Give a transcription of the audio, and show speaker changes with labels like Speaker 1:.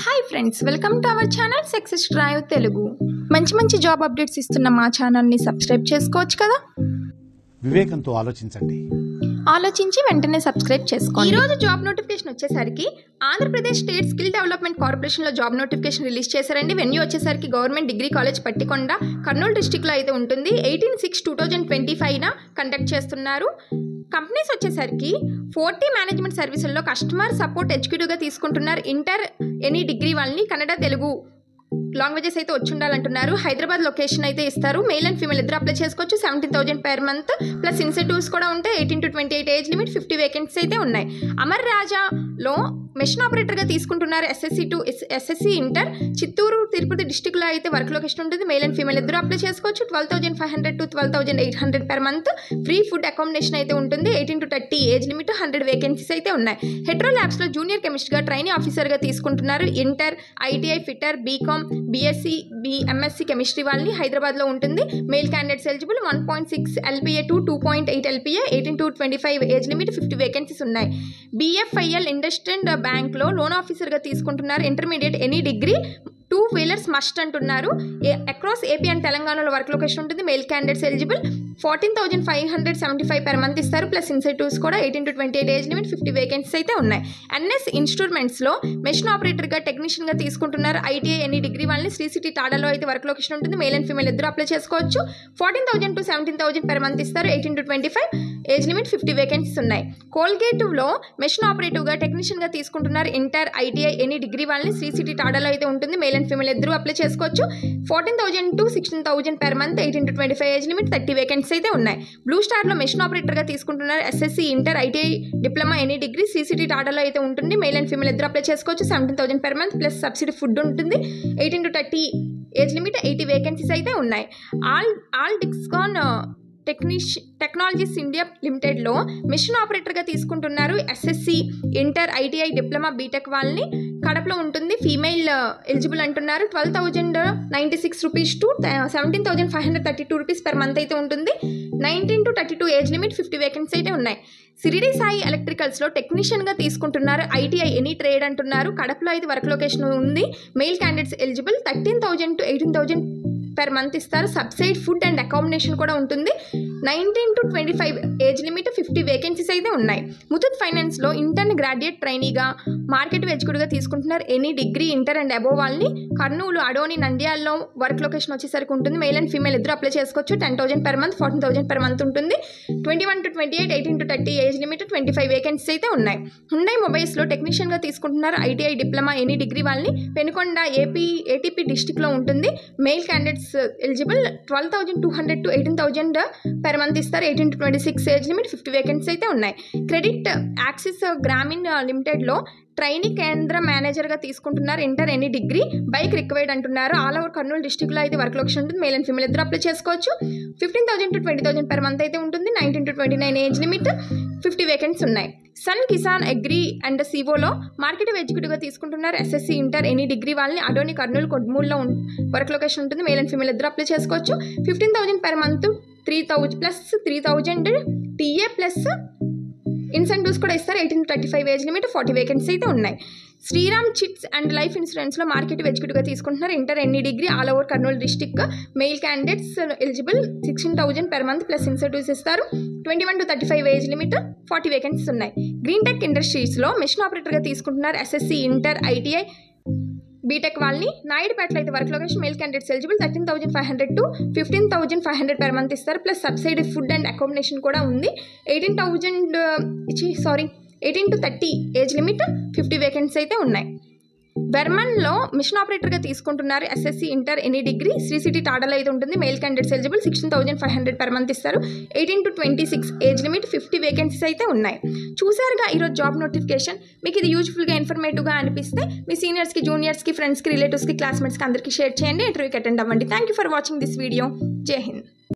Speaker 1: Hi friends, welcome to our channel success drive Telugu. మంచి job updates ఇస్తున్న మా ఛానల్ని సబ్స్క్రైబ్ చేసుకోవచ్చు కదా.
Speaker 2: వివేకంతో ఆలోచించి
Speaker 1: వెంటనే సబ్స్క్రైబ్ చేసుకోండి. ఈరోజు జాబ్ నోటిఫికేషన్ వచ్చేసరికి ఆంధ్రప్రదేశ్ స్టేట్ స్కిల్ డెవలప్మెంట్ కార్పొరేషన్లో జాబ్ నోటిఫికేషన్ రిలీజ్ చేశారండి. వెన్యూ వచ్చేసరికి government degree college Pattikonda, Kurnool డిస్టిక్లో అయితే ఉంటుంది. 18/6/2025 కండక్ట్ చేస్తున్నారు. కంపెనీస్ వచ్చేసరికి 40 మేనేజ్మెంట్ సర్వీసుల్లో కస్టమర్ సపోర్ట్ ఎగ్జిక్యూటివ్గా తీసుకుంటున్నారు. ఇంటర్ ఎనీ డిగ్రీ వాళ్ళని కన్నడ తెలుగు లాంగ్వేజెస్ అయితే వచ్చి ఉండాలంటున్నారు. హైదరాబాద్ లొకేషన్ అయితే ఇస్తారు. మేల్ అండ్ ఫీమేల్ ఇద్దరు అప్లై చేసుకోవచ్చు. 17,000 పర్ మంత్ ప్లస్ ఇన్సెంటివ్స్ కూడా ఉంటాయి. 18 to 28 ఏజ్ లిమిట్, 50 వేకెన్సీస్ అయితే ఉన్నాయి. అమర్ రాజాలో మెషిన్ ఆపరేటర్గా తీసుకుంటున్నారు. SSC inter. చిత్తూరు తిరుపతి డిస్టిక్లో అయితే వర్క్ లొకేషన్ ఉంటుంది. మేల్ అండ్ ఫీమేల్ ఇద్దరు అప్లై చేసుకోవచ్చు. 12,500 to 12,800 per month. Free food accommodation అయితే ఉంటుంది. 18 to 30 ఏజ్ లిమిట్, 100 వేకెన్సీస్ అయితే ఉన్నాయి. హెట్రో ల్యాబ్స్లో జూనియర్ కెమిస్ట్గా ట్రైనీ ఆఫీసర్గా తీసుకుంటున్నారు. Inter, ITI, fitter, BCom, BSc, MSc chemistry వాళ్ళని హైదరాబాద్లో ఉంటుంది. Male candidates eligible. 1.6 LPA to 2.8 LPA, 18 to 25 age limit, 50 vacancies ఉన్నాయి. BFIL ఇండస్ట్రీ బ్యాంక్లో లోన్ ఆఫీసర్గా తీసుకుంటున్నారు. Intermediate any degree, 2 wheelers must అంటున్నారు. అక్రాస్ ఏపీ అండ్ తెలంగాణలో వర్క్ లొకేషన్ ఉంటుంది. Male candidates eligible. 14,575 per month ఇస్తారు. ప్లస్ ఇన్సెంటివ్స్ కూడా. 18 to 28 ఏజ్ లిమిట్, 50 వేకెన్సీస్ అయితే ఉన్నాయి. NS ఇన్స్ట్రుమెంట్స్లో మెషిన్ ఆపరేటర్గా టెక్నీషియన్గా తీసుకుంటున్నారు. ఐటీఐ ఎనీ డిగ్రీ వాళ్ళని శ్రీ సిటీ టాడాలో అయితే వర్క్ లొకేషన్ ఉంటుంది. మేల్ అండ్ ఫీమేల్ ఇద్దరు అప్లై చేసుకోవచ్చు. 14,000 to 17,000 పర్ మంత్ ఇస్తారు. 18 to 25 ఏజ్ లిమిట్, 50 వేకెన్సీస్ ఉన్నాయి. కోల్గేటివ్లో మెషిన్ ఆపరేటివ్గా టెక్నీషియన్గా తీసుకుంటున్నారు. ఇంటర్, ఐటీఐ ఎనీ డిగ్రీ వాళ్ళని శ్రీ సిటీ టాడాలో అయితే ఉంటుంది. మేల్ అండ్ ఫీమేల్ ఇద్దరు అప్లై చేసుకోవచ్చు. 14,000 to 16,000 per month, 18 to 25 age limit, 30 vacancies అయితే ఉన్నాయి. బ్లూ స్టార్లో మెషిన్ ఆపరేటర్గా తీసుకుంటున్నారు. SSC inter, ITI, diploma any degree సిసిటీ టాడాలో అయితే ఉంటుంది. మేల్ అండ్ ఫీమేల్ ఇద్దరు అప్లై చేసుకోవచ్చు. 17,000 per month plus subsidy food ఉంటుంది. 18 to 30 ఏజ్ లిమిట్, 80 వేకెన్సీస్ అయితే ఉన్నాయి. ఆల్ డిక్స్కాన్ టెక్నాలజీస్ ఇండియా లిమిటెడ్లో మెషిన్ ఆపరేటర్గా తీసుకుంటున్నారు. SSC inter, ITI, diploma, BTech వాళ్ళని కడపలో ఉంటుంది. ఫీమేల్ ఎలిజిబుల్ అంటున్నారు. 12,096 rupees to 17,532 rupees per month అయితే ఉంటుంది. 19 to 32 ఏజ్ లిమిట్, 50 వేకెన్సీ అయితే ఉన్నాయి. సిరిడి సాయి ఎలక్ట్రికల్స్లో టెక్నీషియన్గా తీసుకుంటున్నారు. ఐటీఐ ఎనీ ట్రేడ్ అంటున్నారు. కడపలో అయితే వర్క్ లొకేషన్ ఉంది. Mail candidates eligible. 13,000 to 18,000 per month ఇస్తారు. సబ్సైడ్ ఫుడ్ అండ్ అకామిడేషన్ కూడా ఉంటుంది. 19 to 25 ఏజ్ లిమిట్, 50 వేకెన్సీస్ అయితే ఉన్నాయి. ముతూట్ ఫైనాన్స్లో ఇంటర్న్ గ్రాడ్యుయేట్ ట్రైనీగా మార్కెట్ ఎగ్జిక్యూటివ్గా తీసుకుంటున్నారు. Any degree, inter and above వాళ్ళని కర్నూలు, అడోని, నంద్యాలలో వర్క్ లొకేషన్ వచ్చేసరికి ఉంటుంది. మేల్ అండ్ ఫీమేల్ ఇద్దరు అప్లై చేసుకోవచ్చు. 10,000 పర్ మంత్, 14,000 పర్ మంత్ ఉంటుంది. 21 to 28, 18 to 30 age limit, 25 vacancies అయితే ఉన్నాయి. హుండై మొబైల్స్లో టెక్నీషియన్గా తీసుకుంటున్నారు. ఐటీఐ, డిప్లొమా ఎనీ డిగ్రీ వాళ్ళని పెనుకొండ, ఏటీపీ డిస్టిక్లో ఉంటుంది. Male candidates eligible. 12,200 to 18,000 per month ఇస్తారు. 18 to 26 ఏజ్ లిమిట్, 50 వేకెన్సీస్ అయితే ఉన్నాయి. క్రెడిట్ యాక్సిస్ గ్రామీణ లిమిటెడ్లో ట్రైనీ కేంద్ర మేనేజర్గా తీసుకుంటున్నారు. Inter any degree, bike required అంటున్నారు. ఆల్ ఓవర్ కర్నూలు డిస్టిక్లో అయితే వర్క్ లొకేషన్ ఉంటుంది. మేల్ అండ్ ఫీమేల్ ఇద్దరు అప్లై చేసుకోవచ్చు. 15,000 to 20,000 పర్ మంత్ అయితే ఉంటుంది. 19 to 29 ఏజ్ లిమిట్, 50 వేకెన్సీస్ ఉన్నాయి. సన్ కిసాన్ అగ్రి అండ్ సివోలో మార్కెట్ ఎగ్జిక్యూటివ్గా తీసుకుంటున్నారు. ఎస్ఎస్సి ఇంటర్ ఎనీ డిగ్రీ వాళ్ళని అడోని, కర్నూలు, కొడ్మూల్లో వర్క్ లొకేషన్ ఉంటుంది. మేల్ అండ్ ఫీమేల్ ఇద్దరు అప్లై చేసుకోవచ్చు. 15,000 per month, 3,000 plus 3,000 TA plus incentives కూడా ఇస్తారు. 18 to 35 ఏజ్ లిమిట్, 40 వేకెన్సీ అయితే ఉన్నాయి. శ్రీరామ్ చిట్స్ అండ్ లైఫ్ ఇన్సూరెన్స్లో మార్కెట్ ఎగ్జిక్యూటివ్గా తీసుకుంటున్నారు. Inter any degree, all over Kurnool district. Male candidates eligible. 16,000 per month plus incentives ఇస్తారు. 21 to 35 ఏజ్ లిమిట్, 40 వేకెన్సీస్ ఉన్నాయి. Green tech ఇండస్ట్రీస్లో మెషిన్ ఆపరేటర్గా తీసుకుంటున్నారు. ఎస్ఎస్సి ఇంటర్, ఐటీఐ, బీటెక్ వాళ్ళని నాయుడుపేటలో అయితే work location. Male candidates eligible. 13,500 to 15,500 per month ఇస్తారు. Plus subsidy food and accommodation కూడా ఉంది. 18 to 30 ఏజ్ లిమిట్, 50 వేకెన్సీ అయితే ఉన్నాయి. వెర్మన్లో మిషన్ ఆపరేటర్గా తీసుకుంటున్నారు. SSC inter any degree, Sri City టాడాలో అయితే ఉంటుంది. Male candidates eligible. 16,500 per month ఇస్తారు. 18 to 26 ఏజ్ లిమిట్, 50 వేకెన్సీస్ అయితే ఉన్నాయి. చూసారుగా ఈరోజు జాబ్ నోటిఫికేషన్. మీకు ఇది యూజ్ఫుల్గా, ఇన్ఫర్మేటివ్గా అనిపిస్తే మీ సీనియర్స్కి, జూనియర్స్కి, ఫ్రెండ్స్కి, రిలేటివ్స్కి, క్లాస్మేట్స్కి అందరికీ షేర్ చేయండి. ఇంటర్వ్యూకి అటెండ్ అవ్వండి. Thank you for watching this video. జై హింద్.